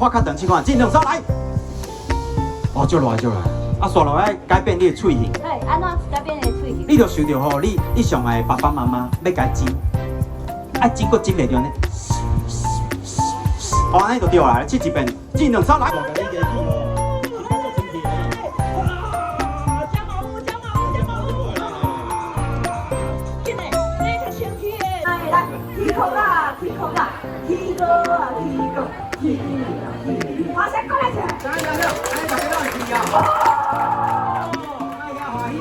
我较长试看，这两首来。哦，足热足热，啊，刷落来改变你的喙型。对，安怎改变你的喙型？你着想着吼，你上爱爸爸妈妈要甲伊煎，啊煎佫煎袂着呢。哦，安尼就对啦，试一遍，这两首来。起口啦，起口啦，起个啊，起个，起个，马上过来吃。来来来，来大家来起啊！大家欢喜，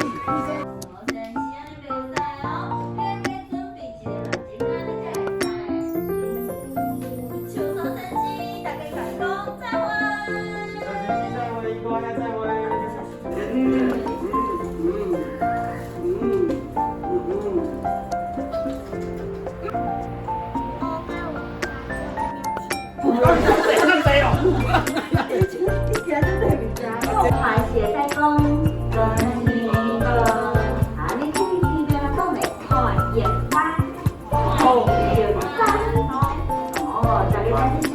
排泄在公跟你个，啊，你可以记得讲的看眼班，眼班，哦，大家在这里欢喜。